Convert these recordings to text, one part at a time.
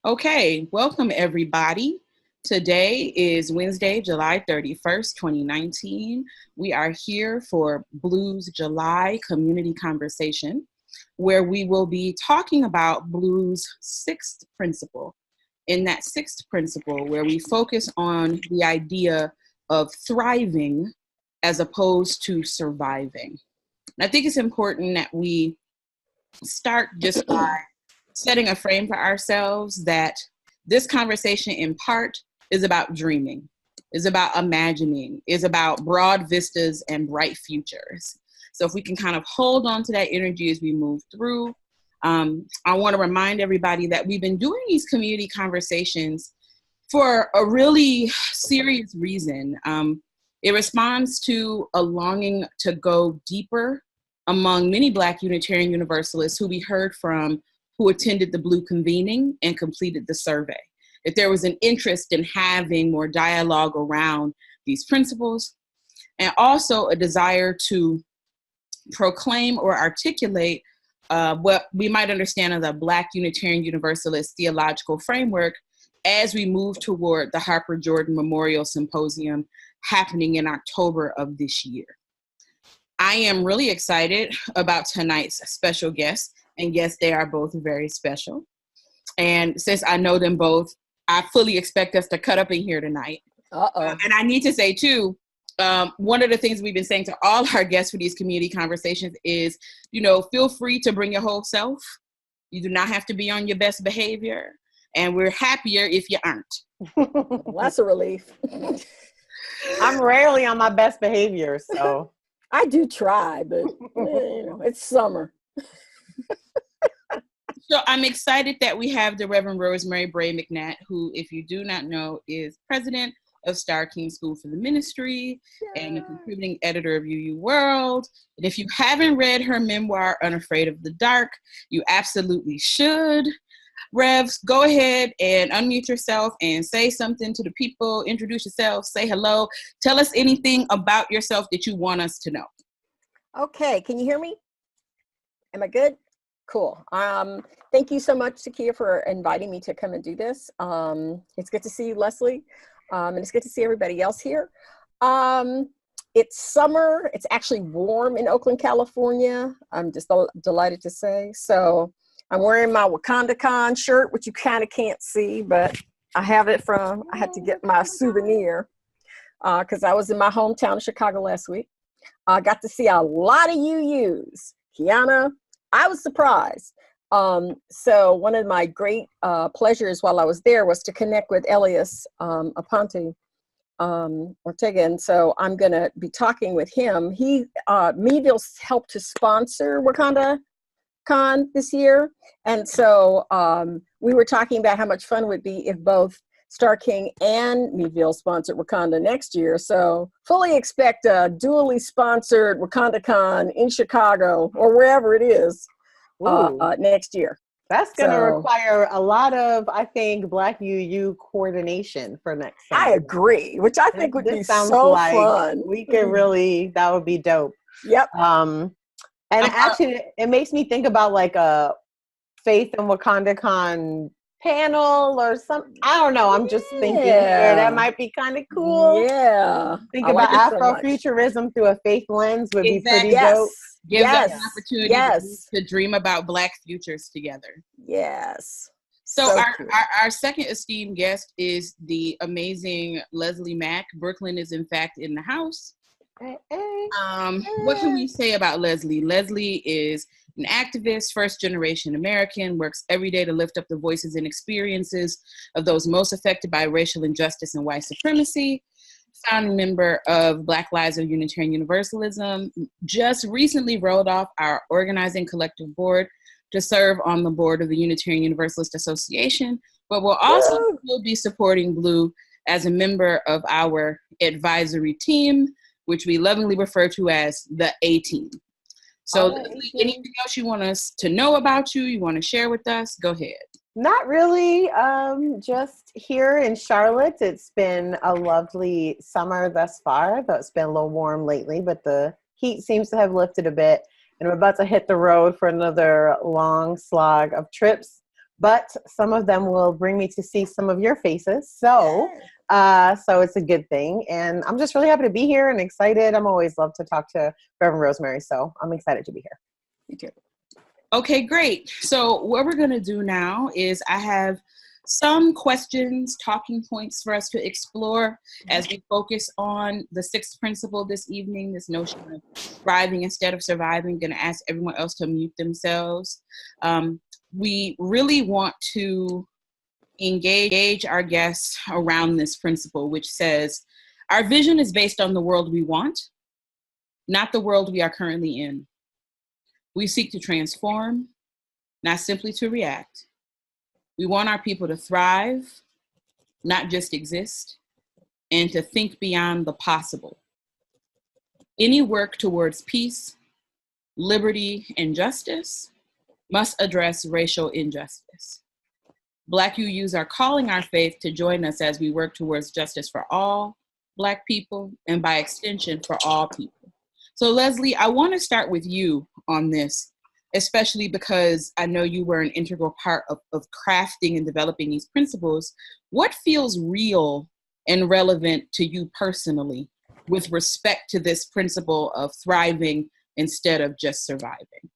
Okay, welcome everybody. Today is Wednesday, July 31st, 2019. We are here for BLUU's July Community Conversation, where we will be talking about BLUU's sixth principle. In that sixth principle, where we focus on the idea of thriving as opposed to surviving. And I think it's important that we start just by setting a frame for ourselves that this conversation in part is about dreaming, is about imagining, is about broad vistas and bright futures. So if we can kind of hold on to that energy as we move through, I want to remind everybody that we've been doing these community conversations for a really serious reason. It responds to a longing to go deeper among many Black Unitarian Universalists who we heard from who attended the BLUU convening and completed the survey. If there was an interest in having more dialogue around these principles, and also a desire to proclaim or articulate what we might understand as a Black Unitarian Universalist theological framework as we move toward the Harper Jordan Memorial Symposium happening in October of this year. I am really excited about tonight's special guests. And yes, they are both very special. And since I know them both, I fully expect us to cut up in here tonight. And I need to say too, one of the things we've been saying to all our guests for these community conversations is, feel free to bring your whole self. You do not have to be on your best behavior. And we're happier if you aren't. Well, that's a relief. I'm rarely on my best behavior, so. I do try, but it's summer. So I'm excited that we have the Reverend Rosemary Bray McNatt, who, if you do not know, is president of Star King School for the Ministry and a contributing editor of UU World. And if you haven't read her memoir, Unafraid of the Dark, you absolutely should. Revs, go ahead and unmute yourself and say something to the people. Introduce yourself, say hello. Tell us anything about yourself that you want us to know. Okay, can you hear me? Am I good? Cool. Thank you so much, Takia, for inviting me to come and do this. It's good to see you, Leslie, and it's good to see everybody else here. It's summer. It's actually warm in Oakland, California. I'm just delighted to say. So I'm wearing my WakandaCon shirt, which you kind of can't see, but I have it I had to get my souvenir because I was in my hometown of Chicago last week. I got to see a lot of UUs. Kiana, I was surprised. So one of my great pleasures while I was there was to connect with Elias Aponte Ortega. And so I'm going to be talking with him. Meadville helped to sponsor WakandaCon this year. And so we were talking about how much fun it would be if both Star King and Meadville sponsored Wakanda next year. So fully expect a dually sponsored WakandaCon in Chicago or wherever it is next year. That's going to require a lot of, I think, Black UU coordination for next summer. I agree, which I think would be so fun. We could really, that would be dope. Yep. And actually, it makes me think about like a Faith and WakandaCon panel or something. I don't know. I'm just thinking that might be kind of cool. Yeah. Think about Afrofuturism through a faith lens would be pretty dope. Gives us an opportunity to dream about Black futures together. Yes. So our second esteemed guest is the amazing Leslie Mack. Brooklyn is in fact in the house. What can we say about Leslie? Leslie is an activist, first-generation American, works every day to lift up the voices and experiences of those most affected by racial injustice and white supremacy. Founding member of Black Lives of Unitarian Universalism, just recently rolled off our organizing collective board to serve on the board of the Unitarian Universalist Association, but will also still be supporting BLUU as a member of our advisory team, which we lovingly refer to as the A-Team. So anything else you want us to know about you want to share with us? Go ahead. Not really. Just here in Charlotte, it's been a lovely summer thus far, though it's been a little warm lately, but the heat seems to have lifted a bit. And I'm about to hit the road for another long slog of trips. but some of them will bring me to see some of your faces. So, so it's a good thing. And I'm just really happy to be here and excited. I'm always love to talk to Reverend Rosemary. So I'm excited to be here. You too. Okay, great. So what we're going to do now is I have some questions, talking points for us to explore as we focus on the sixth principle this evening, this notion of thriving instead of surviving. I'm going to ask everyone else to mute themselves. We really want to engage our guests around this principle, which says our vision is based on the world we want, not the world we are currently in. We seek to transform, not simply to react. We want our people to thrive, not just exist, and to think beyond the possible. Any work towards peace, liberty, and justice must address racial injustice. Black UUs are calling our faith to join us as we work towards justice for all Black people, and by extension, for all people. So Leslie, I want to start with you on this, especially because I know you were an integral part of crafting and developing these principles. What feels real and relevant to you personally with respect to this principle of thriving instead of just surviving?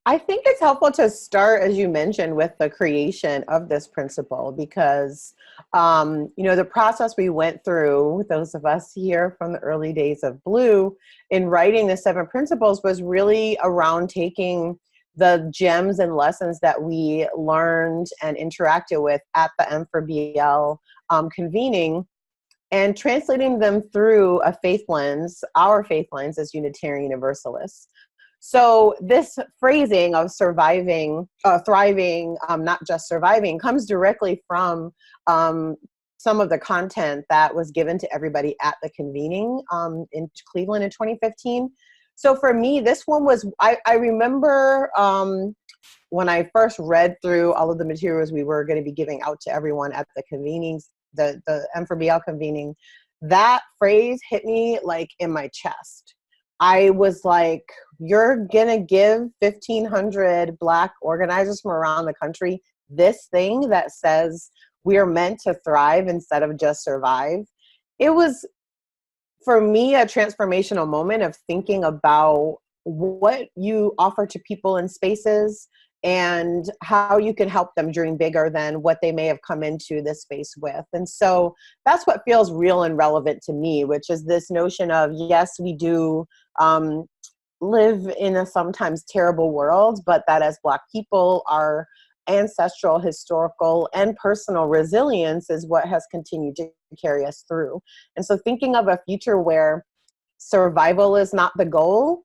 I think it's helpful to start, as you mentioned, with the creation of this principle because, the process we went through, those of us here from the early days of BLUU, in writing the 7 principles was really around taking the gems and lessons that we learned and interacted with at the M4BL convening and translating them through a faith lens, our faith lens as Unitarian Universalists. So this phrasing of surviving, thriving, not just surviving, comes directly from some of the content that was given to everybody at the convening in Cleveland in 2015. So for me, this one was, I remember when I first read through all of the materials we were going to be giving out to everyone at the convenings, the M4BL convening, that phrase hit me like in my chest. I was like, you're gonna give 1,500 Black organizers from around the country this thing that says we are meant to thrive instead of just survive. It was, for me, a transformational moment of thinking about what you offer to people in spaces and how you can help them dream bigger than what they may have come into this space with. And so that's what feels real and relevant to me, which is this notion of, yes, we do live in a sometimes terrible world, but that as Black people, our ancestral, historical, and personal resilience is what has continued to carry us through. And so thinking of a future where survival is not the goal,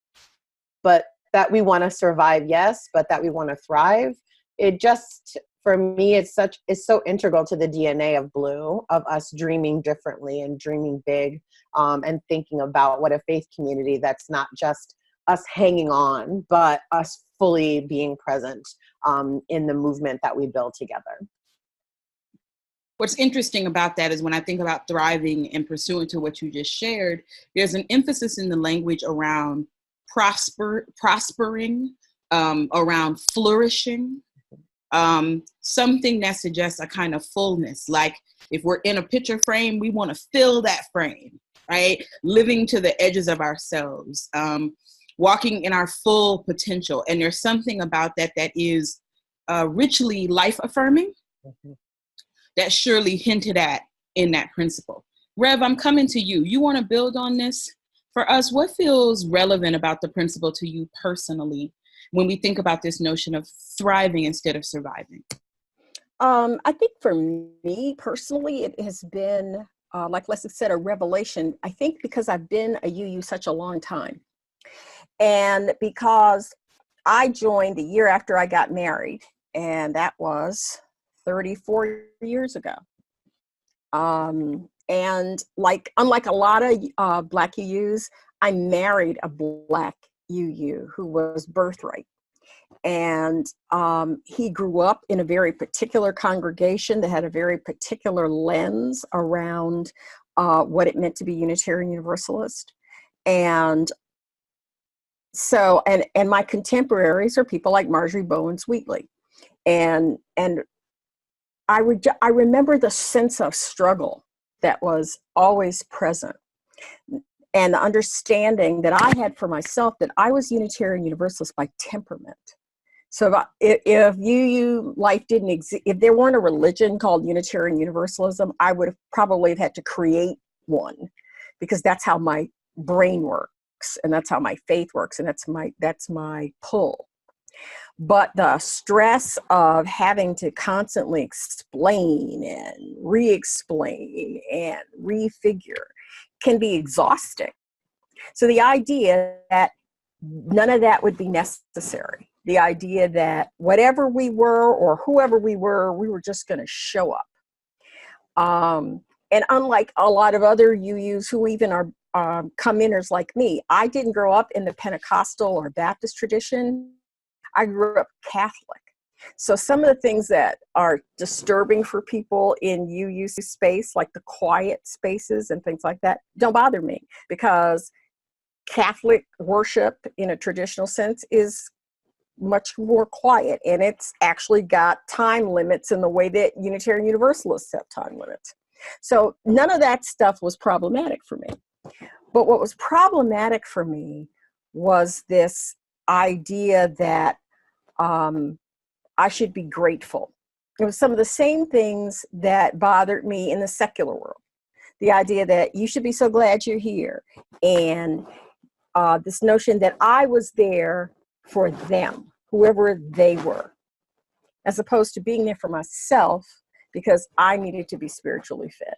but that we want to survive, yes, but that we want to thrive. It just, for me, it's so integral to the DNA of BLUU, of us dreaming differently and dreaming big, and thinking about what a faith community that's not just us hanging on, but us fully being present in the movement that we build together. What's interesting about that is when I think about thriving and pursuant to what you just shared, there's an emphasis in the language around prospering, around flourishing, something that suggests a kind of fullness. Like if we're in a picture frame, we want to fill that frame, right? Living to the edges of ourselves, walking in our full potential. And there's something about that that is richly life affirming. Mm-hmm. That's surely hinted at in that principle. Rev, I'm coming to you. You want to build on this? For us, what feels relevant about the principle to you personally when we think about this notion of thriving instead of surviving? I think for me personally, it has been, like Leslie said, a revelation. I think because I've been a UU such a long time. And because I joined the year after I got married, and that was 34 years ago. And unlike a lot of Black UUs, I married a Black UU who was birthright. And he grew up in a very particular congregation that had a very particular lens around what it meant to be Unitarian Universalist. And so, and my contemporaries are people like Marjorie Bowen Wheatley. And I remember the sense of struggle that was always present, and the understanding that I had for myself that I was Unitarian Universalist by temperament. So if UU life didn't exist, if there weren't a religion called Unitarian Universalism, I would have probably had to create one, because that's how my brain works, and that's how my faith works, and that's my pull. But the stress of having to constantly explain and re-explain and refigure can be exhausting. So the idea that none of that would be necessary, the idea that whatever we were or whoever we were just going to show up. And unlike a lot of other UUs who even are come-inners like me, I didn't grow up in the Pentecostal or Baptist tradition. I grew up Catholic. So some of the things that are disturbing for people in UU space, like the quiet spaces and things like that, don't bother me, because Catholic worship in a traditional sense is much more quiet, and it's actually got time limits in the way that Unitarian Universalists have time limits. So none of that stuff was problematic for me. But what was problematic for me was this idea that I should be grateful. It was some of the same things that bothered me in the secular world. The idea that you should be so glad you're here, and this notion that I was there for them, whoever they were, as opposed to being there for myself because I needed to be spiritually fed.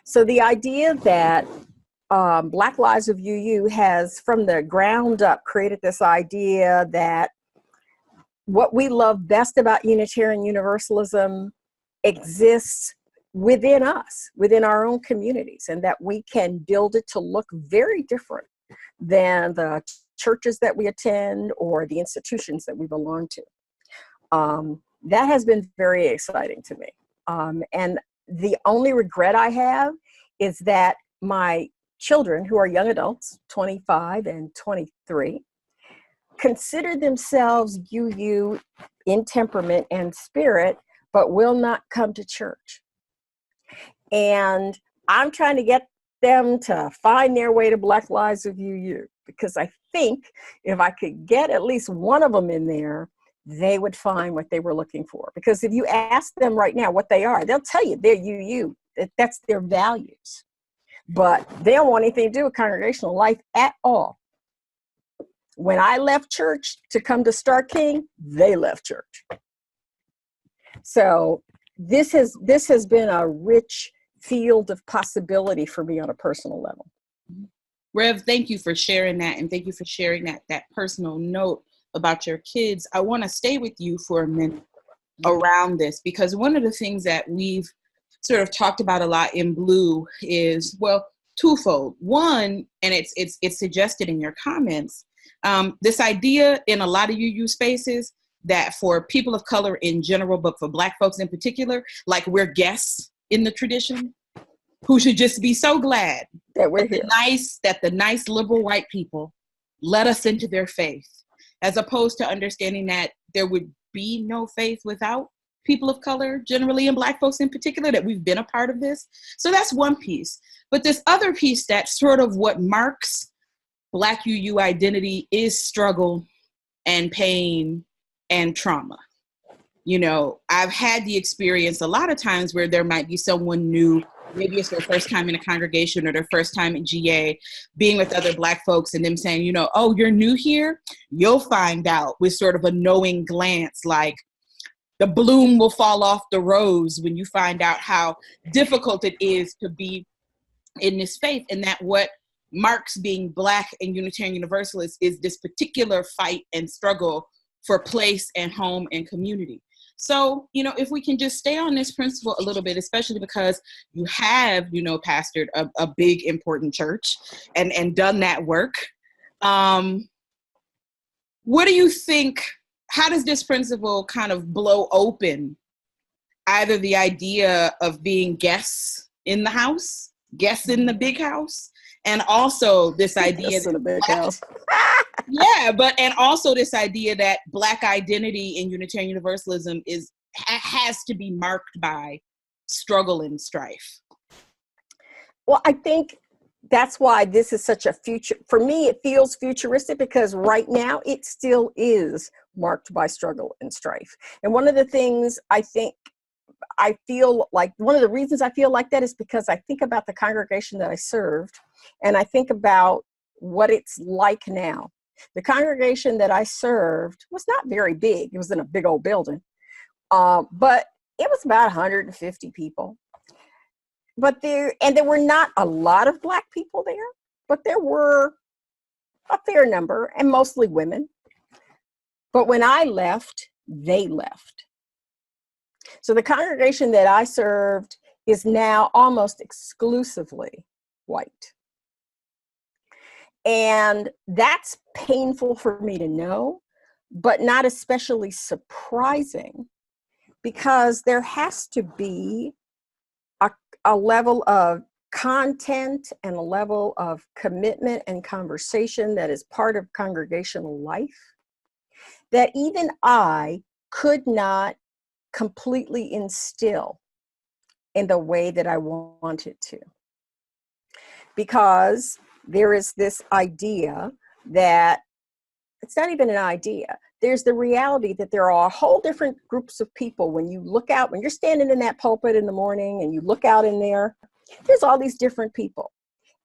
So the idea that Black Lives of UU has, from the ground up, created this idea that what we love best about Unitarian Universalism exists within us, within our own communities, and that we can build it to look very different than the churches that we attend or the institutions that we belong to. That has been very exciting to me. And the only regret I have is that my children, who are young adults, 25 and 23, consider themselves UU in temperament and spirit, but will not come to church. And I'm trying to get them to find their way to Black Lives of UU, because I think if I could get at least one of them in there, they would find what they were looking for. Because if you ask them right now what they are, they'll tell you they're UU. That's their values. But they don't want anything to do with congregational life at all. When I left church to come to Star King, they left church. So this has been a rich field of possibility for me on a personal level. Rev, thank you for sharing that, and thank you for sharing that personal note about your kids. I want to stay with you for a minute around this, because one of the things that we've sort of talked about a lot in BLUU is, well, twofold. One, and it's suggested in your comments, this idea in a lot of UU spaces that for people of color in general, but for Black folks in particular, like we're guests in the tradition who should just be so glad that we're here. That the nice liberal white people let us into their faith, as opposed to understanding that there would be no faith without people of color generally, and Black folks in particular, that we've been a part of this. So that's one piece. But this other piece, that's sort of what marks Black UU identity, is struggle and pain and trauma. You know, I've had the experience a lot of times where there might be someone new, maybe it's their first time in a congregation or their first time in GA, being with other Black folks and them saying, you know, oh, you're new here? You'll find out, with sort of a knowing glance, like the bloom will fall off the rose when you find out how difficult it is to be in this faith, and that what marks being Black and Unitarian Universalist is this particular fight and struggle for place and home and community. So, you know, if we can just stay on this principle a little bit, especially because you have, you know, pastored a big, important church and done that work. What do you think, how does this principle kind of blow open either the idea of being guests in the house, guests in the big house, and also this idea in the big house. Yeah, and also this idea that Black identity in Unitarian Universalism has to be marked by struggle and strife. Well, I think that's why this is such a future, for me, it feels futuristic because right now it still is marked by struggle and strife. And one of the things I feel like, one of the reasons I feel like that is because I think about the congregation that I served, and I think about what it's like now. The congregation that I served was not very big. It was in a big old building, but it was about 150 people. But there were not a lot of Black people there, but there were a fair number, and mostly women. But when I left, they left. So the congregation that I served is now almost exclusively white. And that's painful for me to know, but not especially surprising, because there has to be a level of content and a level of commitment and conversation that is part of congregational life that even I could not completely instill in the way that I wanted to. Because there is this idea that, it's not even an idea, there's the reality that there are a whole different groups of people. When you look out, when you're standing in that pulpit in the morning and you look out in there, there's all these different people.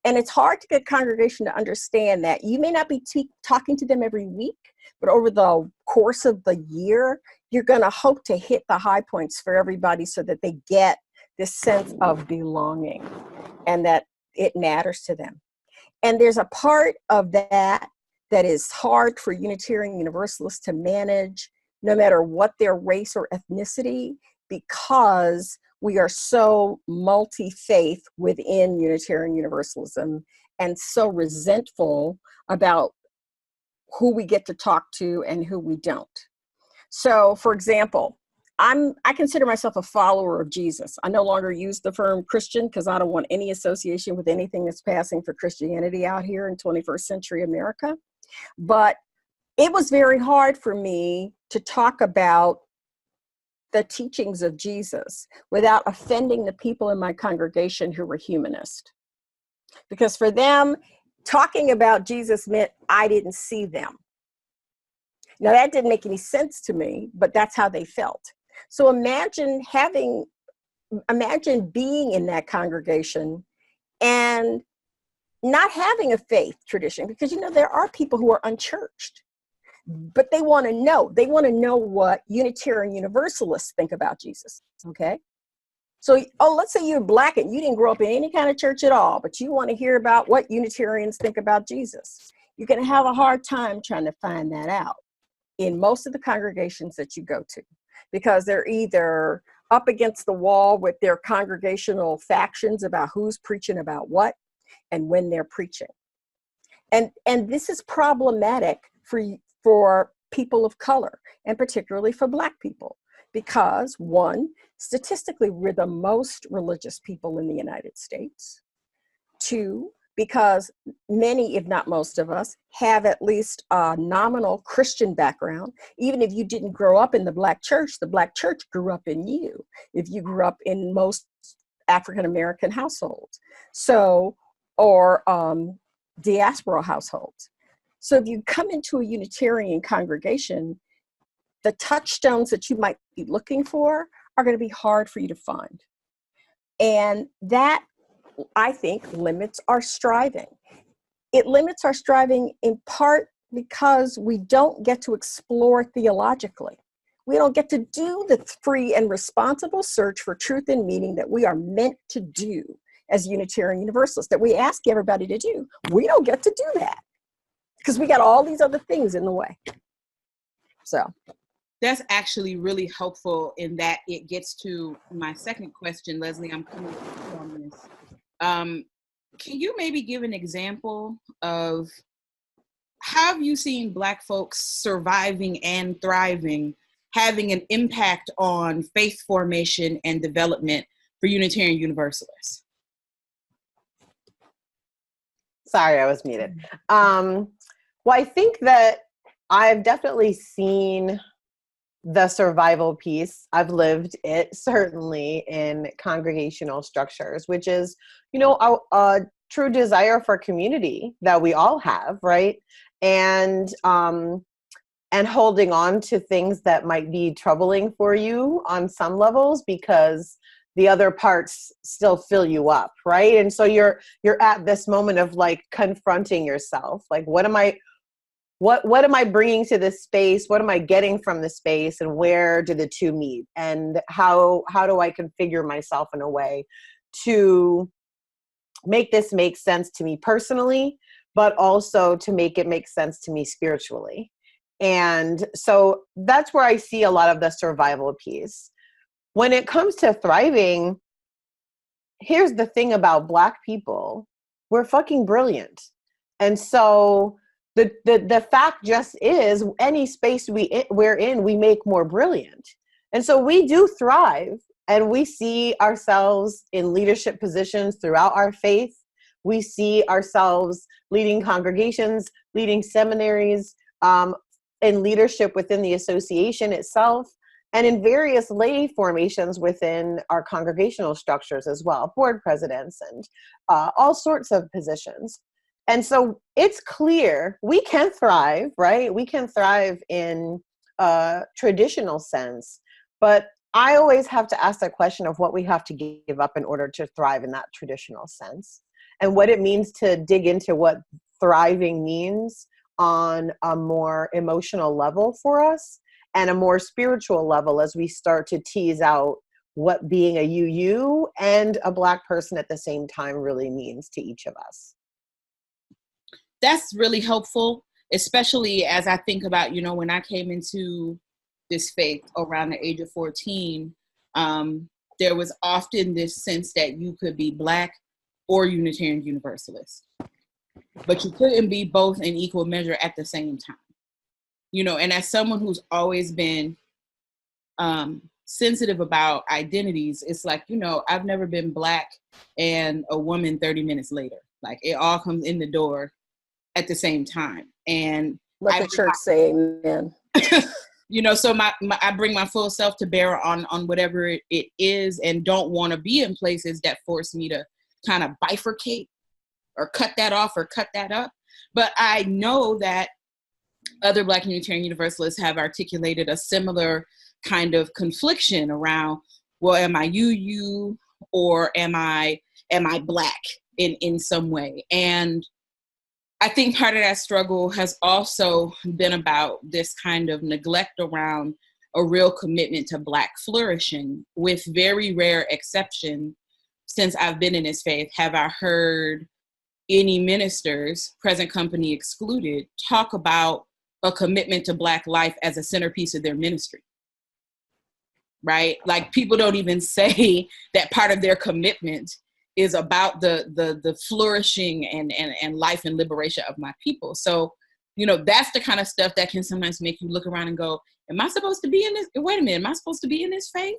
And it's hard to get congregation to understand that you may not be talking to them every week, but over the course of the year, you're going to hope to hit the high points for everybody so that they get this sense of belonging and that it matters to them. And there's a part of that is hard for Unitarian Universalists to manage, no matter what their race or ethnicity, because we are so multi-faith within Unitarian Universalism and so resentful about who we get to talk to and who we don't. So, for example, I consider myself a follower of Jesus. I no longer use the term Christian because I don't want any association with anything that's passing for Christianity out here in 21st century America. But it was very hard for me to talk about the teachings of Jesus without offending the people in my congregation who were humanist. Because for them, talking about Jesus meant I didn't see them. Now that didn't make any sense to me, but that's how they felt. So imagine being in that congregation and not having a faith tradition, because there are people who are unchurched, but they want to know what Unitarian Universalists think about Jesus. Okay. So, let's say you're Black and you didn't grow up in any kind of church at all, but you want to hear about what Unitarians think about Jesus. You're going to have a hard time trying to find that out in most of the congregations that you go to, because they're either up against the wall with their congregational factions about who's preaching about what and when they're preaching. And this is problematic for people of color, and particularly for Black people, because one, statistically, we're the most religious people in the United States. Two, because many, if not most of us, have at least a nominal Christian background. Even if you didn't grow up in the Black church grew up in you, if you grew up in most African-American households. So, or diaspora households. So if you come into a Unitarian congregation, the touchstones that you might be looking for are going to be hard for you to find. And that, I think, limits our striving. It limits our striving in part because we don't get to explore theologically. We don't get to do the free and responsible search for truth and meaning that we are meant to do as Unitarian Universalists, that we ask everybody to do. We don't get to do that because we got all these other things in the way. So that's actually really helpful in that it gets to my second question. Leslie, I'm coming to you on this. Can you maybe give an example of how have you seen Black folks surviving and thriving, having an impact on faith formation and development for Unitarian Universalists? Sorry, I was muted. Well, I think that I've definitely seen the survival piece. I've lived it certainly in congregational structures, which is, you know, a true desire for community that we all have, right? And holding on to things that might be troubling for you on some levels because the other parts still fill you up, right? And so you're at this moment of like confronting yourself, like what am I bringing to this space? What am I getting from the space? And where do the two meet? And how do I configure myself in a way to make this make sense to me personally, but also to make it make sense to me spiritually? And so that's where I see a lot of the survival piece. When it comes to thriving, here's the thing about Black people, we're fucking brilliant. And so the fact just is, any space we're in, we make more brilliant. And so we do thrive, and we see ourselves in leadership positions throughout our faith. We see ourselves leading congregations, leading seminaries, in leadership within the association itself, and in various lay formations within our congregational structures as well, board presidents and all sorts of positions. And so it's clear we can thrive, right? We can thrive in a traditional sense, but I always have to ask that question of what we have to give up in order to thrive in that traditional sense, and what it means to dig into what thriving means on a more emotional level for us and a more spiritual level as we start to tease out what being a UU and a Black person at the same time really means to each of us. That's really helpful, especially as I think about, you know, when I came into this faith around the age of 14, there was often this sense that you could be Black or Unitarian Universalist, but you couldn't be both in equal measure at the same time. You know, and as someone who's always been sensitive about identities, it's like, you know, I've never been Black and a woman 30 minutes later. Like, it all comes in the door at the same time. And let the church say amen. You know, so I bring my full self to bear on whatever it is, and don't want to be in places that force me to kind of bifurcate or cut that off or cut that up. But I know that other Black Unitarian Universalists have articulated a similar kind of confliction around, well, am I UU or am I Black in some way? And I think part of that struggle has also been about this kind of neglect around a real commitment to Black flourishing. With very rare exception, since I've been in this faith, have I heard any ministers, present company excluded, talk about a commitment to Black life as a centerpiece of their ministry, right? Like, people don't even say that part of their commitment is about the flourishing and life and liberation of my people. So, you know, that's the kind of stuff that can sometimes make you look around and go, am I supposed to be in this? Wait a minute, am I supposed to be in this faith?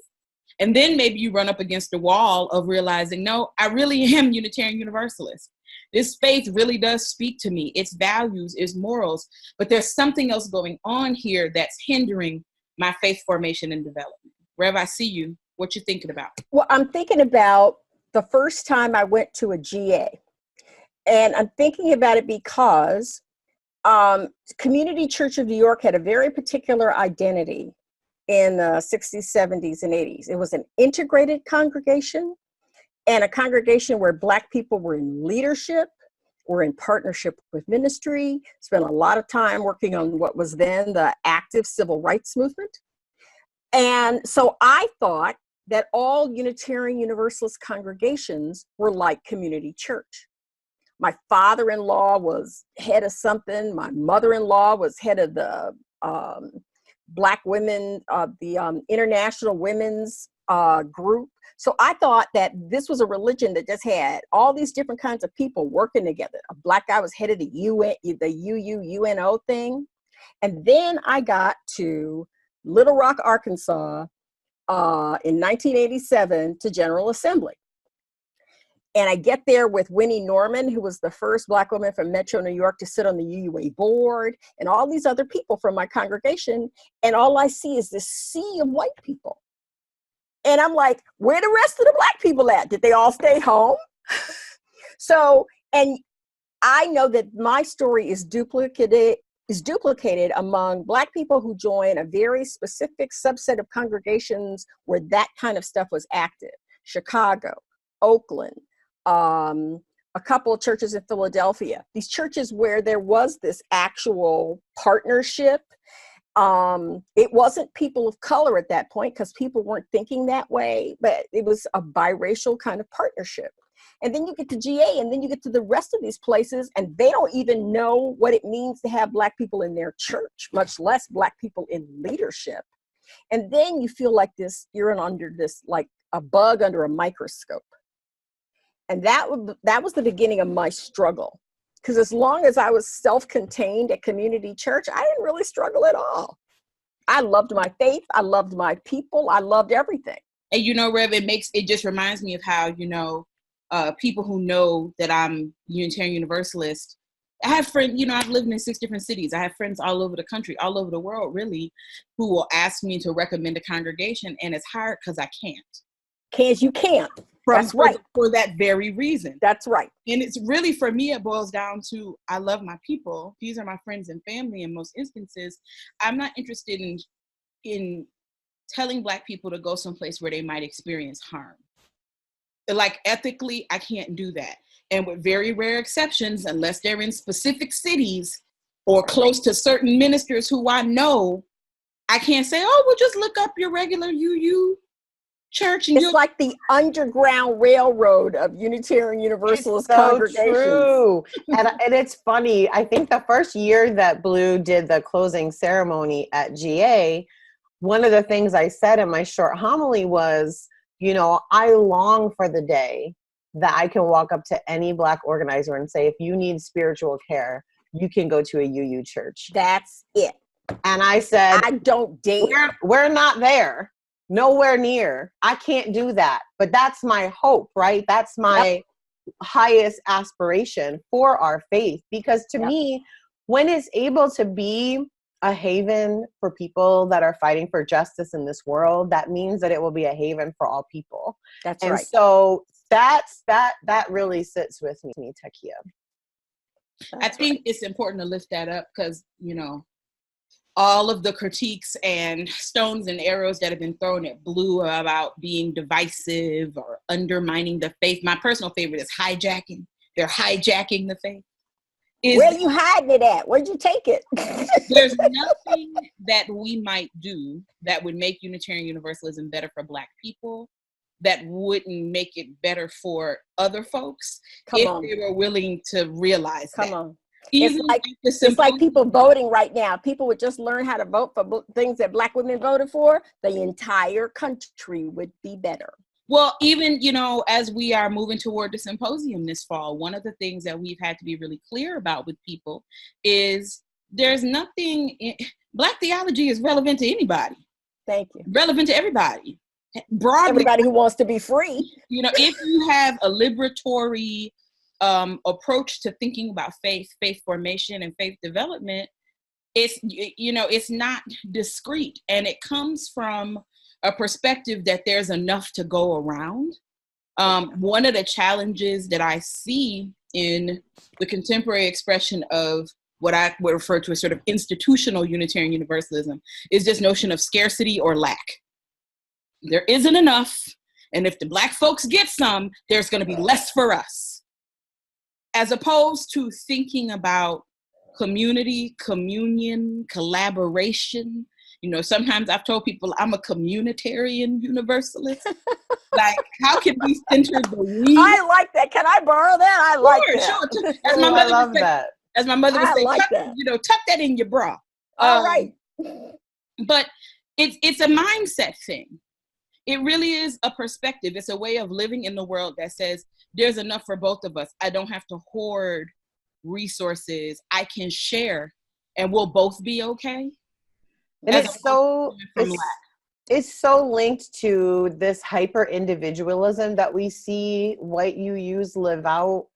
And then maybe you run up against the wall of realizing, no, I really am Unitarian Universalist. This faith really does speak to me, its values, its morals, but there's something else going on here that's hindering my faith formation and development. Rev, I see you. What you thinking about? Well, I'm thinking about the first time I went to a GA. And I'm thinking about it because Community Church of New York had a very particular identity in the 60s, 70s, and 80s. It was an integrated congregation, and a congregation where Black people were in leadership, were in partnership with ministry, spent a lot of time working on what was then the active civil rights movement. And so I thought that all Unitarian Universalist congregations were like Community Church. My father-in-law was head of something. My mother-in-law was head of the Black women, the International Women's group. So I thought that this was a religion that just had all these different kinds of people working together. A Black guy was head of the UN, the UNO thing. And then I got to Little Rock, Arkansas, in 1987 to General Assembly. And I get there with Winnie Norman, who was the first Black woman from Metro New York to sit on the UUA board, and all these other people from my congregation. And all I see is this sea of white people. And I'm like, where the rest of the Black people at? Did they all stay home? So, and I know that my story is duplicated among Black people who join a very specific subset of congregations where that kind of stuff was active. Chicago, Oakland, a couple of churches in Philadelphia, these churches where there was this actual partnership. It wasn't people of color at that point because people weren't thinking that way, but it was a biracial kind of partnership. And then you get to GA, and then you get to the rest of these places, and they don't even know what it means to have Black people in their church, much less Black people in leadership. And then you feel like you're under this, like a bug under a microscope. And that was the beginning of my struggle. Because as long as I was self-contained at community church, I didn't really struggle at all. I loved my faith. I loved my people. I loved everything. And Rev, it just reminds me of how, people who know that I'm Unitarian Universalist, I have friends, I've lived in 6 different cities. I have friends all over the country, all over the world, really, who will ask me to recommend a congregation. And it's hard because I can't. Because you can't. That's right. For that very reason. That's right. And it's really, for me, it boils down to, I love my people. These are my friends and family in most instances. I'm not interested in telling Black people to go someplace where they might experience harm. Like, ethically, I can't do that. And with very rare exceptions, unless they're in specific cities or close to certain ministers who I know, I can't say, oh, well, just look up your regular UU church. And it's like the Underground Railroad of Unitarian Universalist congregations. True. and it's funny. I think the first year that BLUU did the closing ceremony at GA, one of the things I said in my short homily was, I long for the day that I can walk up to any Black organizer and say, if you need spiritual care, you can go to a UU church. That's it. And I said, I don't dare. We're not there. Nowhere near. I can't do that. But that's my hope, right? That's my highest aspiration for our faith. Because to me, when it's able to be a haven for people that are fighting for justice in this world, that means that it will be a haven for all people. That's right. And so that really sits with me, Takia. I think it's important to lift that up because, all of the critiques and stones and arrows that have been thrown at BLUU about being divisive or undermining the faith. My personal favorite is hijacking. They're hijacking the faith. Where are you hiding it at? Where'd you take it? There's nothing that we might do that would make Unitarian Universalism better for Black people, that wouldn't make it better for other folks they were willing to realize that. Come on. It's like people voting right now. People would just learn how to vote for things that Black women voted for. The entire country would be better. Well, even, as we are moving toward the symposium this fall, one of the things that we've had to be really clear about with people is there's nothing, Black theology is relevant to anybody. Thank you. Relevant to everybody. Broadly. Everybody who wants to be free. If you have a liberatory approach to thinking about faith formation and faith development, it's not discrete, and it comes from a perspective that there's enough to go around. One of the challenges that I see in the contemporary expression of what I would refer to as sort of institutional Unitarian Universalism is this notion of scarcity or lack. There isn't enough, and if the Black folks get some, there's going to be less for us. As opposed to thinking about community, communion, collaboration. Sometimes I've told people I'm a communitarian universalist. Like, how can we center the we? I like that. Can I borrow that? I like that. Sure. As my mother I love that. As my mother would say, tuck that in your bra. All right. But it's a mindset thing. It really is a perspective. It's a way of living in the world that says there's enough for both of us. I don't have to hoard resources. I can share, and we'll both be okay. And it's it's so linked to this hyper individualism that we see white UUs live out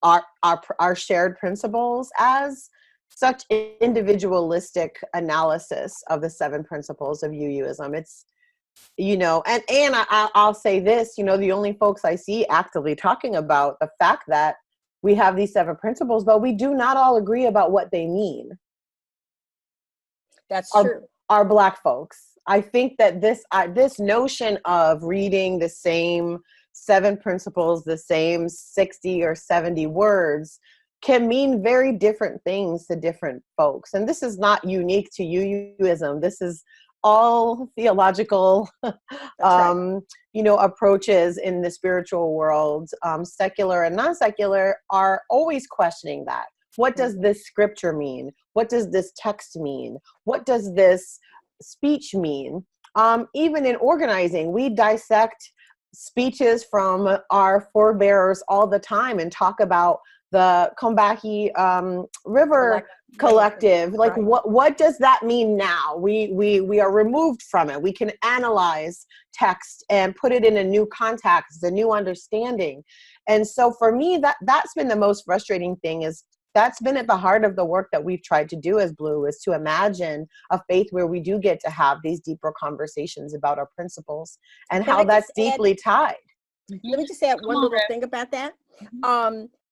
our shared principles as such individualistic analysis of the 7 principles of UUism. It's, you know, and I'll say this, you know, the only folks I see actively talking about the fact that we have these 7 principles, but we do not all agree about what they mean. That's true. Are Black folks. I think that this notion of reading the same 7 principles, the same 60 or 70 words, can mean very different things to different folks. And this is not unique to UUism. This is all theological, Right. you know, approaches in the spiritual world, secular and non-secular, are always questioning that. What does this scripture mean? What does this text mean? What does this speech mean? Even in organizing, we dissect speeches from our forebears all the time and talk about the Combahee River Collective. Like, right. what does that mean now? We are removed from it. We can analyze text and put it in a new context, a new understanding. And so for me, that's been the most frustrating thing, is that's been at the heart of the work that we've tried to do as BLUU, is to imagine a faith where we do get to have these deeper conversations about our principles and how that's deeply tied. Let me just add one little thing about that.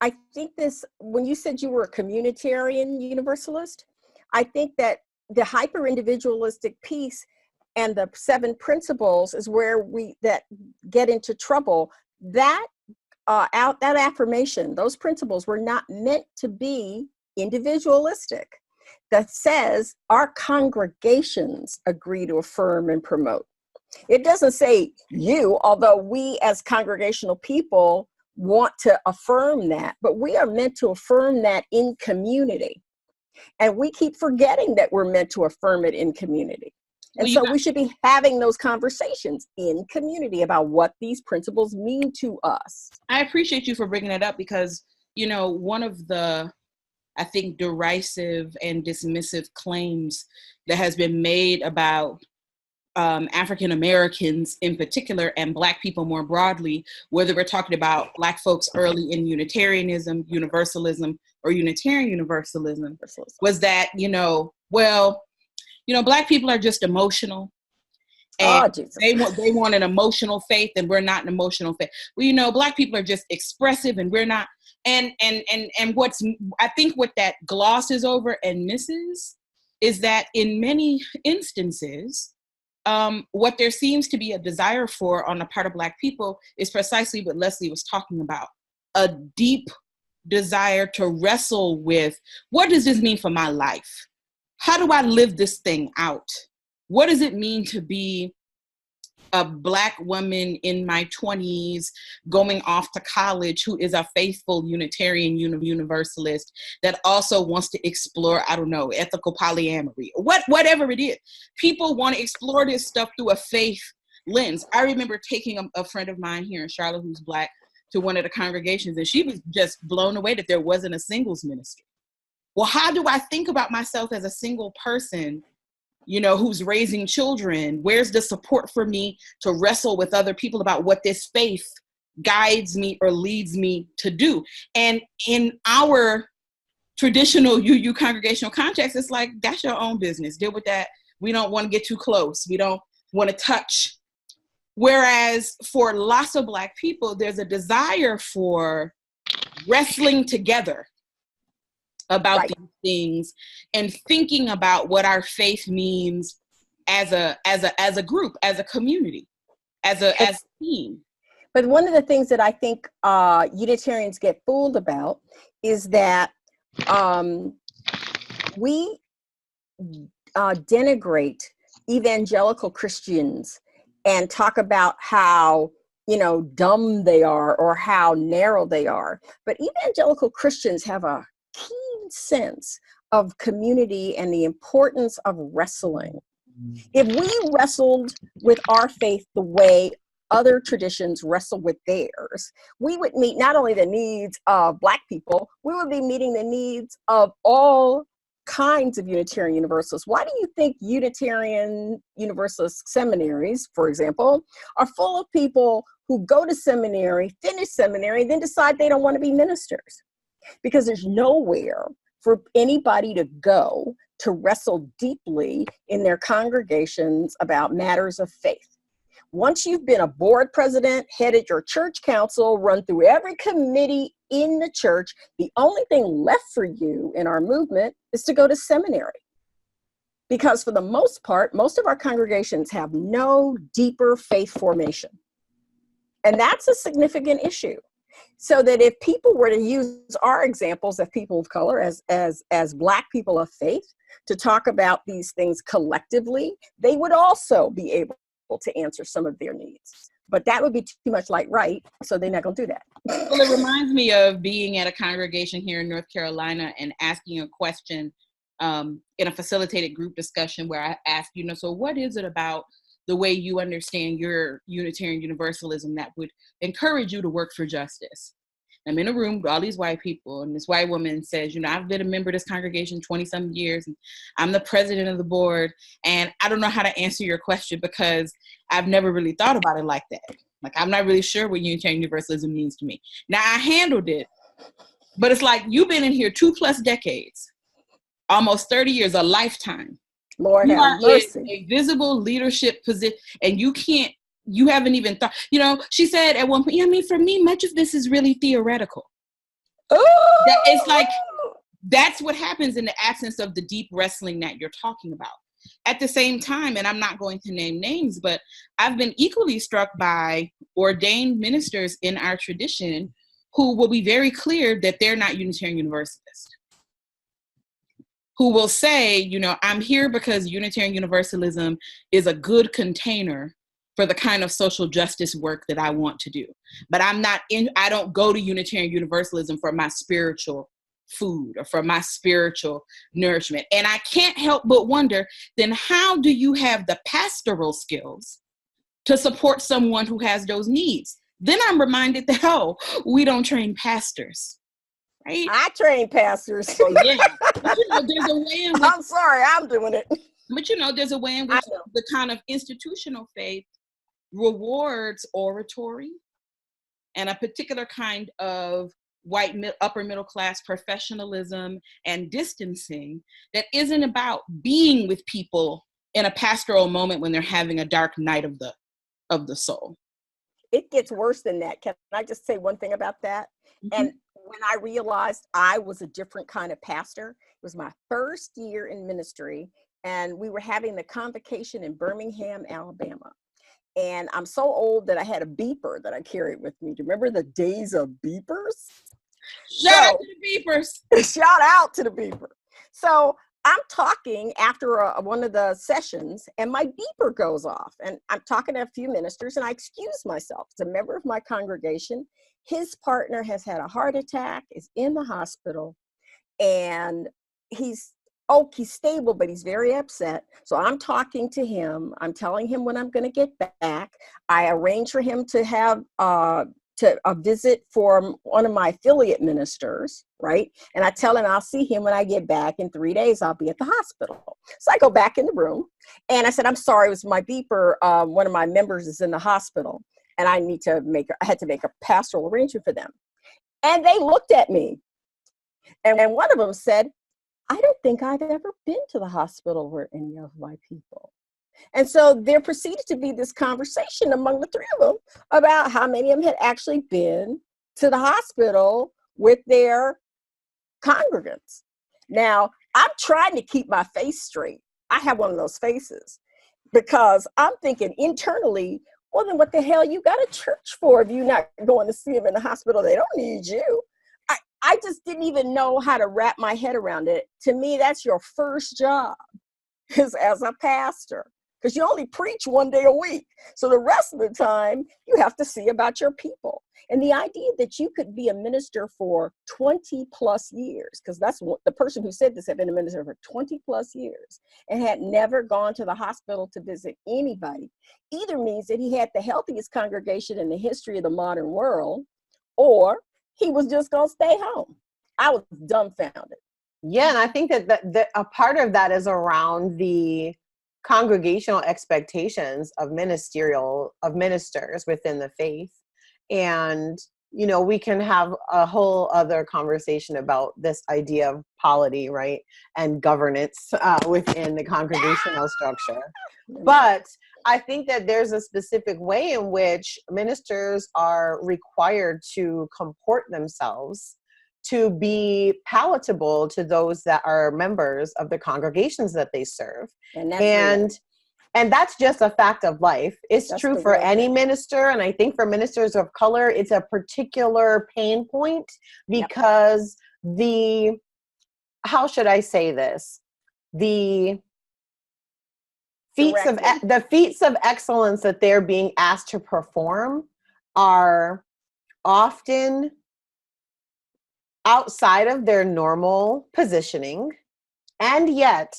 I think this, when you said you were a communitarian universalist, I think that the hyper individualistic piece and the 7 principles is where that get into trouble. That affirmation, those principles were not meant to be individualistic. That says our congregations agree to affirm and promote. It doesn't say you, although we as congregational people want to affirm that, but we are meant to affirm that in community. And we keep forgetting that we're meant to affirm it in community. And so we should be having those conversations in community about what these principles mean to us. I appreciate you for bringing that up, because, you know, one of the, I think, derisive and dismissive claims that has been made about African Americans in particular, and Black people more broadly, whether we're talking about Black folks early in Unitarianism, Universalism, or Unitarian Universalism, was that, you know, well, you know, Black people are just emotional, and they want an emotional faith, and we're not an emotional faith. Well, you know, Black people are just expressive, and we're not. And what's, I think what that glosses over and misses is that in many instances, what there seems to be a desire for on the part of Black people is precisely what Leslie was talking about: a deep desire to wrestle with, what does this mean for my life? How do I live this thing out? What does it mean to be a Black woman in my 20s going off to college who is a faithful Unitarian Universalist that also wants to explore, I don't know, ethical polyamory, whatever it is. People want to explore this stuff through a faith lens. I remember taking a friend of mine here in Charlotte who's Black to one of the congregations, and she was just blown away that there wasn't a singles ministry. Well, how do I think about myself as a single person, you know, who's raising children? Where's the support for me to wrestle with other people about what this faith guides me or leads me to do? And in our traditional UU congregational context, it's like, that's your own business. Deal with that. We don't want to get too close. We don't want to touch. Whereas for lots of Black people, there's a desire for wrestling together about these things and thinking about what our faith means as a group, as a community, as a team. But one of the things that I think Unitarians get fooled about is that we denigrate evangelical Christians and talk about how, you know, dumb they are or how narrow they are. But evangelical Christians have a keen sense of community and the importance of wrestling. If we wrestled with our faith the way other traditions wrestle with theirs, we would meet not only the needs of Black people, we would be meeting the needs of all kinds of Unitarian Universalists. Why do you think Unitarian Universalist seminaries, for example, are full of people who go to seminary, finish seminary, then decide they don't want to be ministers? Because there's nowhere for anybody to go to wrestle deeply in their congregations about matters of faith. Once you've been a board president, headed your church council, run through every committee in the church, the only thing left for you in our movement is to go to seminary. Because for the most part, most of our congregations have no deeper faith formation. And that's a significant issue. So that if people were to use our examples of people of color as Black people of faith to talk about these things collectively, they would also be able to answer some of their needs. But that would be too much like right, so they're not going to do that. Well, it reminds me of being at a congregation here in North Carolina and asking a question in a facilitated group discussion where I asked, so what is it about the way you understand your Unitarian Universalism that would encourage you to work for justice? I'm in a room with all these white people, and this white woman says, I've been a member of this congregation 20-some years, and I'm the president of the board, and I don't know how to answer your question because I've never really thought about it like that. Like, I'm not really sure what Unitarian Universalism means to me. Now, I handled it, but it's like, you've been in here 2+ decades, almost 30 years, a lifetime. Lord have mercy. A visible leadership position, and you haven't even thought, she said at one point, for me, much of this is really theoretical. It's like, that's what happens in the absence of the deep wrestling that you're talking about. At the same time, and I'm not going to name names, but I've been equally struck by ordained ministers in our tradition who will be very clear that they're not Unitarian Universalists. Who will say, I'm here because Unitarian Universalism is a good container for the kind of social justice work that I want to do. But I don't go to Unitarian Universalism for my spiritual food or for my spiritual nourishment. And I can't help but wonder, then how do you have the pastoral skills to support someone who has those needs? Then I'm reminded that, we don't train pastors. Right? I train pastors. Oh, yeah. But, there's a way in which, I'm sorry, I'm doing it. But there's a way in which the kind of institutional faith rewards oratory and a particular kind of white upper middle class professionalism and distancing that isn't about being with people in a pastoral moment when they're having a dark night of the soul. It gets worse than that. Can I just say one thing about that? Mm-hmm. And when I realized I was a different kind of pastor, it was my first year in ministry, and we were having the convocation in Birmingham, Alabama. And I'm so old that I had a beeper that I carried with me. Do you remember the days of beepers? Shout out to the beepers. Shout out to the beeper. So I'm talking after one of the sessions, and my beeper goes off. And I'm talking to a few ministers, and I excuse myself. As a member of my congregation, his partner has had a heart attack, is in the hospital, and he's stable, but he's very upset. So I'm talking to him. I'm telling him when I'm going to get back. I arrange for him to have a visit for one of my affiliate ministers, right? And I tell him I'll see him when I get back. In 3 days, I'll be at the hospital. So I go back in the room, and I said, I'm sorry, it was my beeper. One of my members is in the hospital, and I had to make a pastoral arrangement for them. And they looked at me, and one of them said, I don't think I've ever been to the hospital where any of my people. And so there proceeded to be this conversation among the three of them about how many of them had actually been to the hospital with their congregants. Now, I'm trying to keep my face straight. I have one of those faces because I'm thinking internally, well, then what the hell you got a church for if you're not going to see them in the hospital? They don't need you. I just didn't even know how to wrap my head around it. To me, that's your first job is as a pastor, because you only preach 1 day a week. So the rest of the time, you have to see about your people. And the idea that you could be a minister for 20+ years, because that's what the person who said this had been a minister for 20+ years and had never gone to the hospital to visit anybody, either means that he had the healthiest congregation in the history of the modern world, or he was just going to stay home. I was dumbfounded. Yeah, and I think that a part of that is around the congregational expectations of ministers within the faith. And, you know, we can have a whole other conversation about this idea of polity, right? And governance within the congregational structure. But I think that there's a specific way in which ministers are required to comport themselves to be palatable to those that are members of the congregations that they serve. And that's just a fact of life. It's true for any minister. And I think for ministers of color, it's a particular pain point because how should I say this? The feats of excellence that they're being asked to perform are often outside of their normal positioning, and yet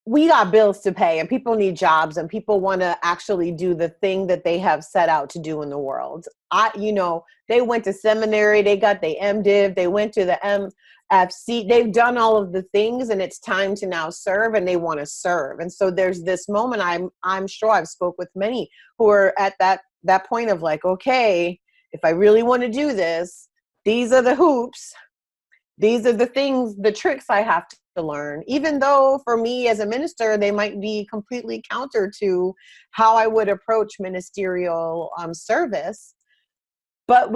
we got bills to pay and people need jobs and people want to actually do the thing that they have set out to do in the world. They went to seminary, they got the MDiv, they went to the MFC, they've done all of the things, and it's time to now serve, and they want to serve. And so there's this moment, I'm sure I've spoke with many who are at that point of like, okay, if I really want to do this, these are the hoops. These are the things, the tricks I have to learn, even though for me as a minister, they might be completely counter to how I would approach ministerial service. But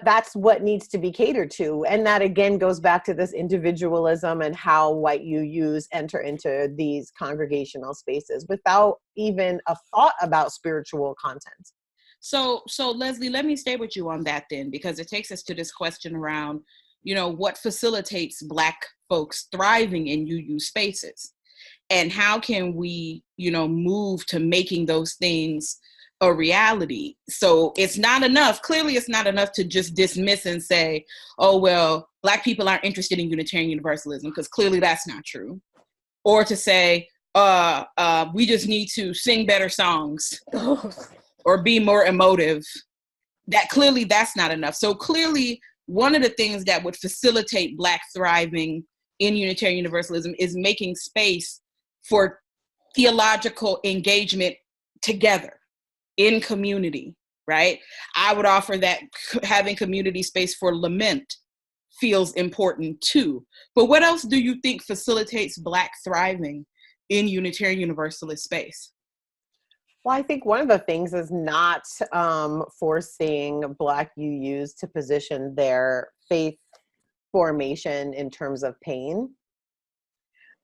that's what needs to be catered to. And that again goes back to this individualism and how white UUs enter into these congregational spaces without even a thought about spiritual content. So Leslie, let me stay with you on that then, because it takes us to this question around, what facilitates Black folks thriving in UU spaces, and how can we, move to making those things a reality? So it's not enough. Clearly, it's not enough to just dismiss and say, oh, well, Black people aren't interested in Unitarian Universalism, because clearly that's not true. Or to say, we just need to sing better songs. Or be more emotive. That's not enough. So clearly, one of the things that would facilitate Black thriving in Unitarian Universalism is making space for theological engagement together in community, right? I would offer that having community space for lament feels important too. But what else do you think facilitates Black thriving in Unitarian Universalist space? Well, I think one of the things is not forcing Black UUs to position their faith formation in terms of pain.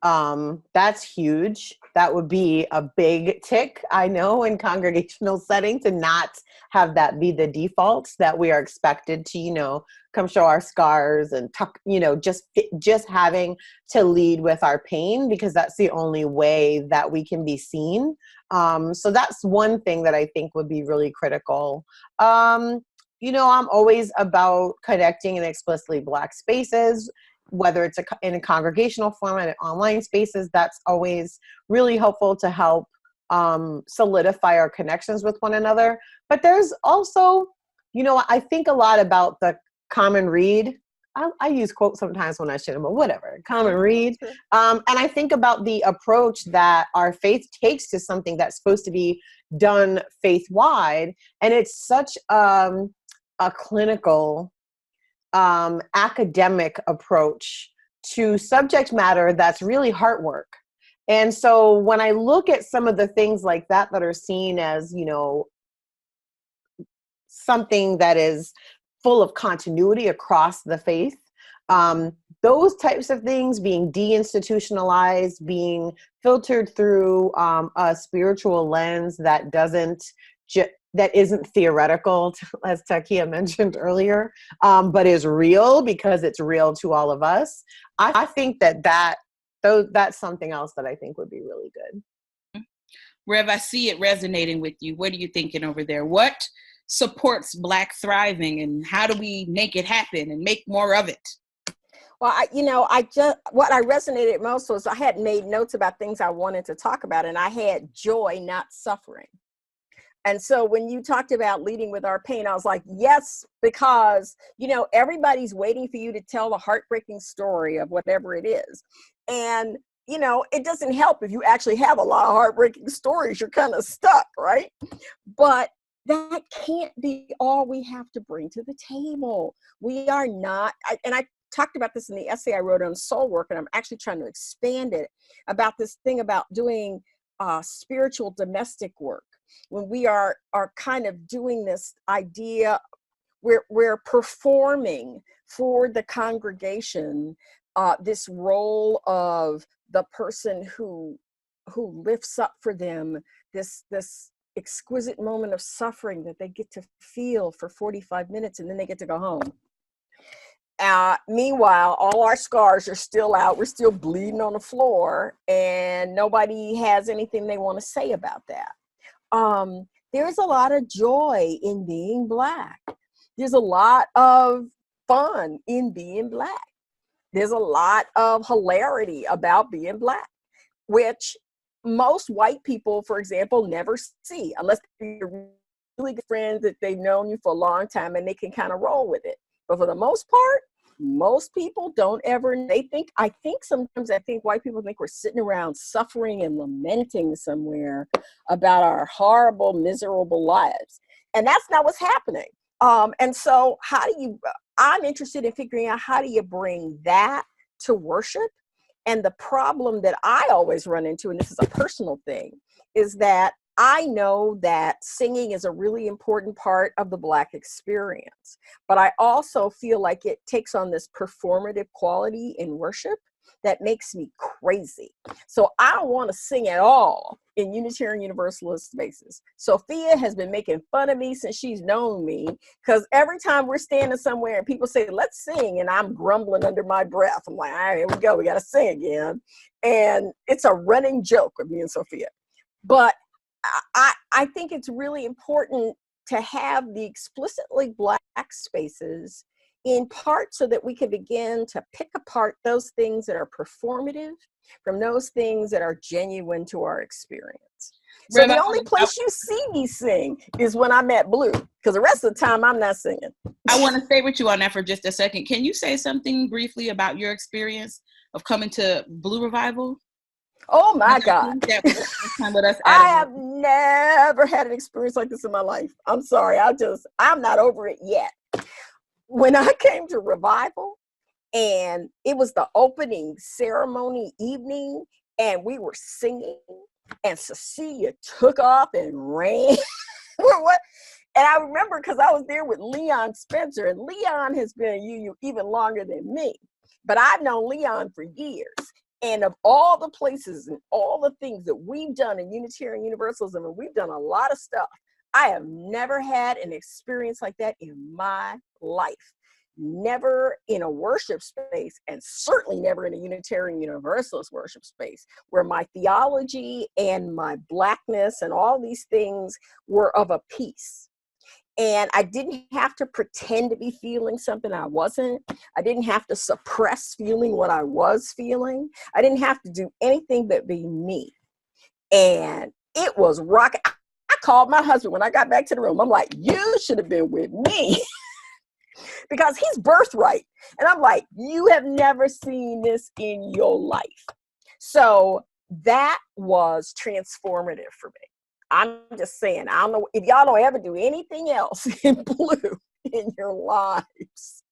That's huge. That would be a big tick, I know, in congregational setting, to not have that be the default, that we are expected to, come show our scars and talk, just having to lead with our pain, because that's the only way that we can be seen. So that's one thing that I think would be really critical. I'm always about connecting in explicitly Black spaces, whether it's in a congregational format, in online spaces. That's always really helpful to help solidify our connections with one another. But there's also, I think a lot about the common read. I use quotes sometimes when I shouldn't, but whatever, common read. And I think about the approach that our faith takes to something that's supposed to be done faith-wide. And it's such a clinical, academic approach to subject matter that's really heart work. And so when I look at some of the things like that are seen as, something that is full of continuity across the faith, those types of things being deinstitutionalized, being filtered through a spiritual lens that isn't theoretical, as Takia mentioned earlier, but is real because it's real to all of us. I think that's something else that I think would be really good. Rev, I see it resonating with you. What are you thinking over there? What supports Black thriving, and how do we make it happen and make more of it? Well, what I resonated most was I had made notes about things I wanted to talk about, and I had joy, not suffering. And so when you talked about leading with our pain, I was like, yes, because, you know, everybody's waiting for you to tell the heartbreaking story of whatever it is. And, you know, it doesn't help if you actually have a lot of heartbreaking stories. You're kind of stuck, right? But that can't be all we have to bring to the table. We are not, and I talked about this in the essay I wrote on soul work, and I'm actually trying to expand it about this thing about doing spiritual domestic work. When we are kind of doing this idea, we're performing for the congregation this role of the person who lifts up for them this exquisite moment of suffering that they get to feel for 45 minutes, and then they get to go home. Meanwhile, all our scars are still out. We're still bleeding on the floor, and nobody has anything they want to say about that. There's a lot of joy in being Black. There's a lot of fun in being Black. There's a lot of hilarity about being Black, which most white people, for example, never see unless they're really good friends that they've known you for a long time and they can kind of roll with it. But for the most part, most people don't ever, I think sometimes white people think we're sitting around suffering and lamenting somewhere about our horrible, miserable lives. And that's not what's happening. And so I'm interested in figuring out how do you bring that to worship? And the problem that I always run into, and this is a personal thing, is that I know that singing is a really important part of the Black experience, but I also feel like it takes on this performative quality in worship that makes me crazy. So I don't want to sing at all in Unitarian Universalist spaces. Sophia has been making fun of me since she's known me, because every time we're standing somewhere and people say, let's sing, and I'm grumbling under my breath, I'm like, all right, here we go, we got to sing again. And it's a running joke with me and Sophia. But I think it's really important to have the explicitly Black spaces in part so that we can begin to pick apart those things that are performative from those things that are genuine to our experience. So the only place you see me sing is when I'm at BLUU, because the rest of the time I'm not singing. I want to stay with you on that for just a second. Can you say something briefly about your experience of coming to BLUU Revival? Oh my God. I have never had an experience like this in my life. I'm sorry. I'm not over it yet. When I came to Revival, and it was the opening ceremony evening, and we were singing, and Cecilia took off and ran. And I remember because I was there with Leon Spencer, and Leon has been a UU even longer than me, but I've known Leon for years. And of all the places and all the things that we've done in Unitarian Universalism, and we've done a lot of stuff, I have never had an experience like that in my life. Never in a worship space, and certainly never in a Unitarian Universalist worship space, where my theology and my Blackness and all these things were of a piece. And I didn't have to pretend to be feeling something I wasn't. I didn't have to suppress feeling what I was feeling. I didn't have to do anything but be me. And it was rocking. I called my husband when I got back to the room. I'm like, you should have been with me. Because he's birthright. And I'm like, you have never seen this in your life. So that was transformative for me. I'm just saying, I don't know if y'all don't ever do anything else in BLUU in your lives.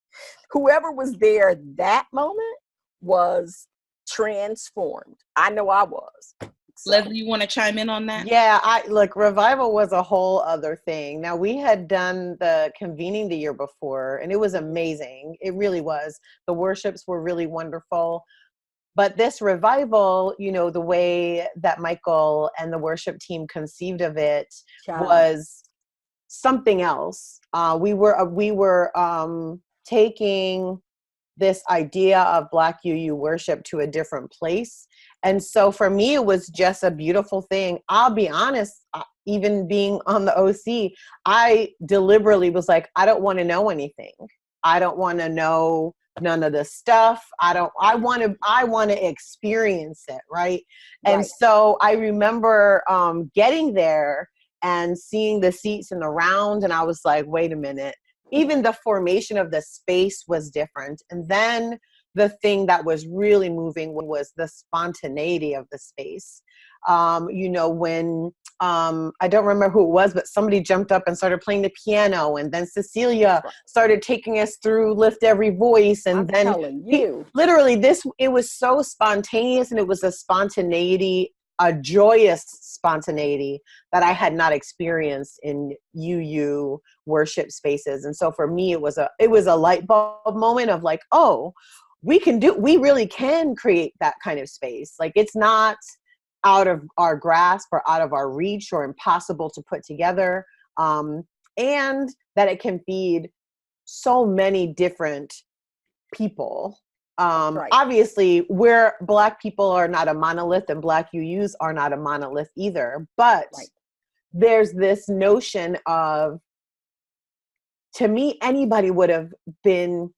Whoever was there that moment was transformed. I know I was. So. Leslie, you want to chime in on that? Yeah, look, Revival was a whole other thing. Now, we had done the convening the year before, and it was amazing. It really was. The worships were really wonderful. But this Revival, you know, the way that Michael and the worship team conceived of it was something else. We were taking this idea of Black UU worship to a different place. And so for me, it was just a beautiful thing. I'll be honest, even being on the OC, I deliberately was like, I don't want to know anything. I don't want to know none of the stuff. I want to experience it. Right. And so I remember getting there and seeing the seats in the round. And I was like, wait a minute. Even the formation of the space was different. And then the thing that was really moving was the spontaneity of the space. You know, when I don't remember who it was, but somebody jumped up and started playing the piano, and then Cecilia started taking us through Lift Every Voice, and then telling you, literally it was so spontaneous, and it was a spontaneity, a joyous spontaneity that I had not experienced in UU worship spaces. And so for me, it was a light bulb moment of like, oh, we really can create that kind of space. Like, it's not out of our grasp or out of our reach or impossible to put together. And that it can feed so many different people. Obviously, Black people are not a monolith, and Black UUs are not a monolith either. But there's this notion of, to me, anybody would have been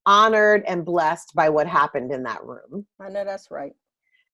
honored and blessed by what happened in that room. I know that's right.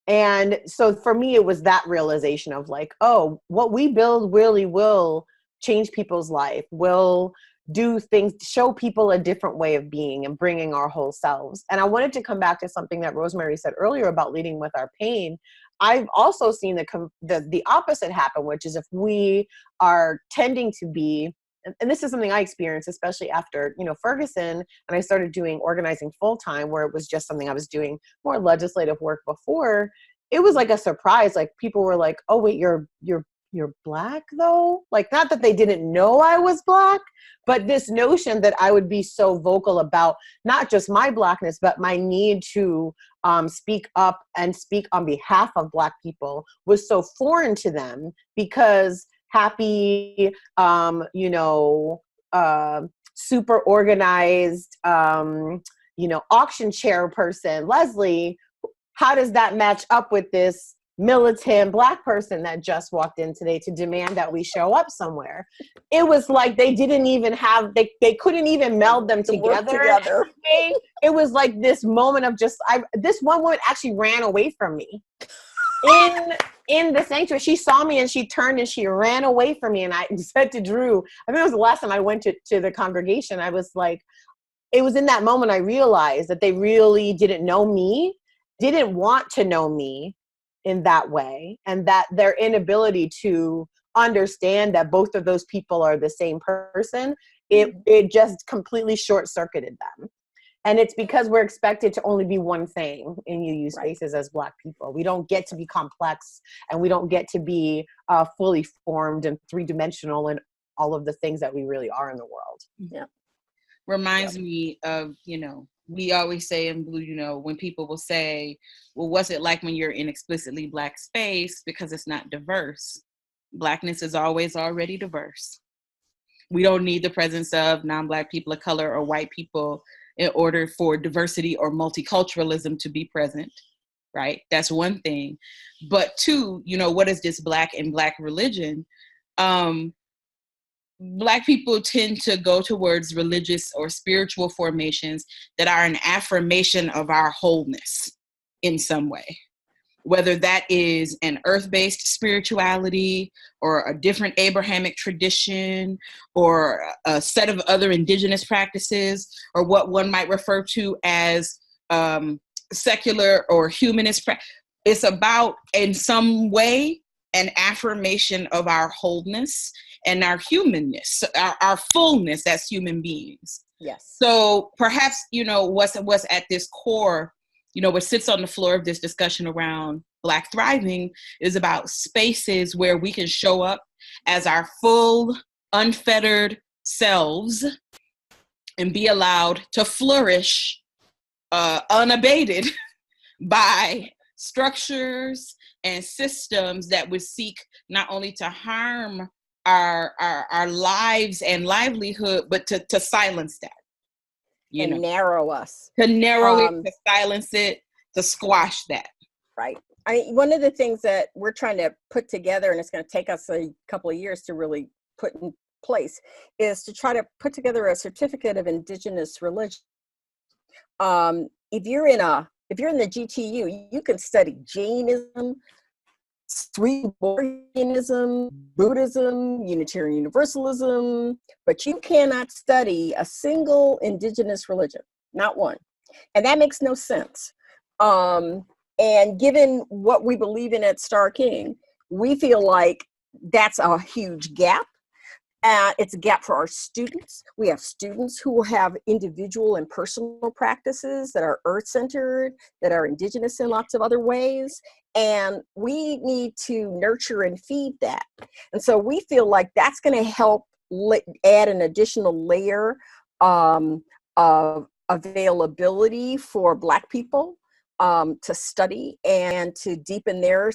And so for me, it was that realization of like, oh, what we build really will change people's life, will do things, show people a different way of being and bringing our whole selves. And I wanted to come back to something that Rosemary said earlier about leading with our pain. I've also seen the opposite happen, which is if we are tending to be, and this is something I experienced, especially after, you know, Ferguson, and I started doing organizing full time, where it was just something I was doing more legislative work before. It was like a surprise. Like, people were like, oh wait, you're Black though? Like, not that they didn't know I was Black, but this notion that I would be so vocal about not just my Blackness, but my need to speak up and speak on behalf of Black people was so foreign to them, because happy, you know, super organized, you know, auction chairperson, Leslie, how does that match up with this militant Black person that just walked in today to demand that we show up somewhere? It was like they didn't even have, they couldn't even meld them together. It was like this moment of just, this one woman actually ran away from me. In the sanctuary, she saw me and she turned and she ran away from me. And I said to Drew, I think it was the last time I went to the congregation, I was like, it was in that moment I realized that they really didn't know me, didn't want to know me in that way, and that their inability to understand that both of those people are the same person, it just completely short-circuited them. And it's because we're expected to only be one thing in UU spaces as Black people. We don't get to be complex, and we don't get to be fully formed and three-dimensional and all of the things that we really are in the world. Yeah. Reminds me of, you know, we always say in BLUU, you know, when people will say, well, what's it like when you're in explicitly Black space? Because it's not diverse. Blackness is always already diverse. We don't need the presence of non-Black people of color or white people in order for diversity or multiculturalism to be present, right? That's one thing. But two, you know, what is this Black and Black religion? Black people tend to go towards religious or spiritual formations that are an affirmation of our wholeness in some way, whether that is an earth-based spirituality or a different Abrahamic tradition or a set of other indigenous practices, or what one might refer to as secular or humanist practice. It's about, in some way, an affirmation of our wholeness and our humanness, our fullness as human beings. Yes. So perhaps, you know, what's at this core, you know, what sits on the floor of this discussion around Black thriving is about spaces where we can show up as our full, unfettered selves and be allowed to flourish unabated by structures and systems that would seek not only to harm our lives and livelihood, but to silence that. You know, narrow us. To narrow it, to silence it, to squash that. Right. I mean, one of the things that we're trying to put together, and it's going to take us a couple of years to really put in place, is to try to put together a certificate of indigenous religion. If you're in the GTU, you can study Jainism, Swedenborgianism, Buddhism, Unitarian Universalism, but you cannot study a single indigenous religion, not one. And that makes no sense. And given what we believe in at Star King, we feel like that's a huge gap. It's a gap for our students. We have students who have individual and personal practices that are earth-centered, that are indigenous in lots of other ways. And we need to nurture and feed that. And so we feel like that's going to help add an additional layer of availability for Black people to study and to deepen their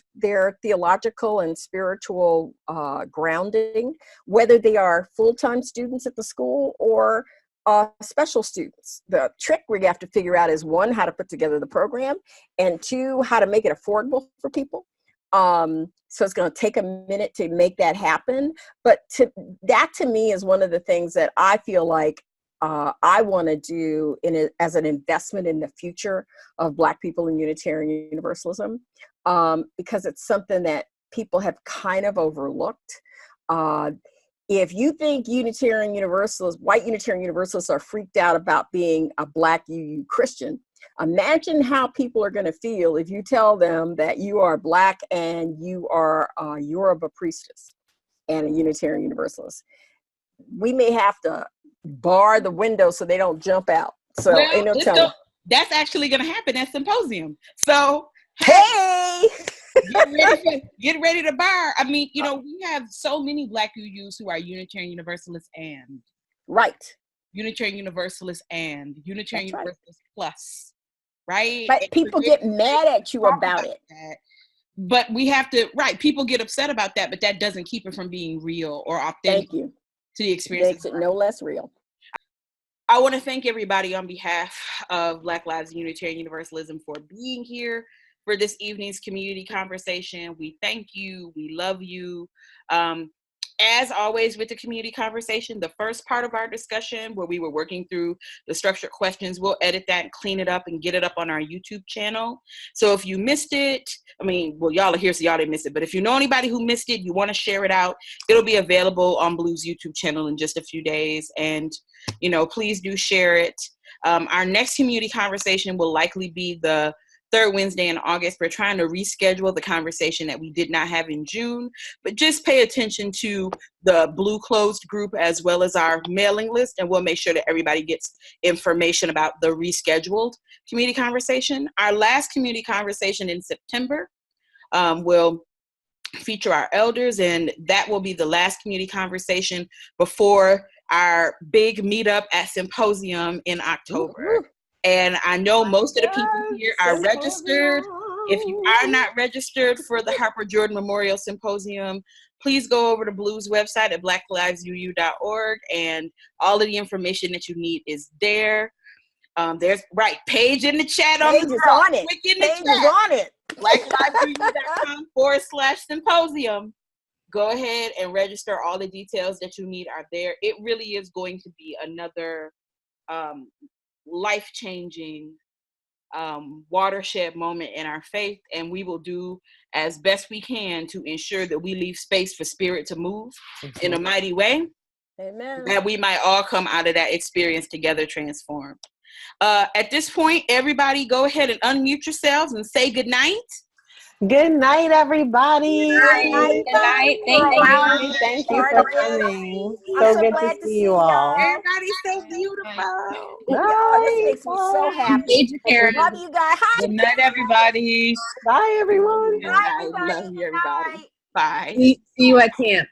theological and spiritual grounding, whether they are full-time students at the school or special students. The trick we have to figure out is, one, how to put together the program, and two, how to make it affordable for people. So it's going to take a minute to make that happen. But that to me is one of the things that I feel like I want to do as an investment in the future of Black people in Unitarian Universalism, because it's something that people have kind of overlooked. If you think Unitarian Universalists, white Unitarian Universalists, are freaked out about being a Black UU Christian, imagine how people are going to feel if you tell them that you are Black and you are a Yoruba priestess and a Unitarian Universalist. We may have to bar the window so they don't jump out. So ain't no telling. That's actually going to happen at Symposium. So hey, get ready to bar. I mean, you know, we have so many Black UUs who are Unitarian Universalists and Unitarian Universalists and Unitarian Universalist Plus, right? But people get mad at you about it. But we have to, people get upset about that, but that doesn't keep it from being real or authentic. Thank you. To the experience. Makes it no less real. I want to thank everybody on behalf of Black Lives Unitarian Universalism for being here for this evening's community conversation. We thank you. We love you. As always with the community conversation, the first part of our discussion where we were working through the structured questions, we'll edit that and clean it up and get it up on our YouTube channel. So if you missed it, I mean, well, y'all are here, so y'all didn't miss it. But if you know anybody who missed it, you want to share it out, it'll be available on BLUU's YouTube channel in just a few days. And, you know, please do share it. Our next community conversation will likely be the third Wednesday in August. We're trying to reschedule the conversation that we did not have in June, but just pay attention to the BLUU closed group as well as our mailing list, and we'll make sure that everybody gets information about the rescheduled community conversation. Our last community conversation in September will feature our elders, and that will be the last community conversation before our big meetup at Symposium in October. Ooh. And I know most of the people here are registered. If you are not registered for the Harper Jordan Memorial Symposium, please go over to BLUU's website at blacklivesuu.org, and all of the information that you need is there. There's Paige in the chat on Paige the is on it. Paige is on it. blacklivesuu.com/symposium. Go ahead and register. All the details that you need are there. It really is going to be another life-changing watershed moment in our faith, and we will do as best we can to ensure that we leave space for spirit to move in a mighty way. Amen. That we might all come out of that experience together transformed. At this point, everybody go ahead and unmute yourselves and say good night. Good night, everybody. Good night. Thank you. Thank you for coming. So good to see you all. Everybody's so beautiful. Y'all, this makes me so happy. Love you guys. Hi. Good night, everybody. Bye, everyone. Bye, everybody. Love you, everybody. Bye. Bye. See you at camp.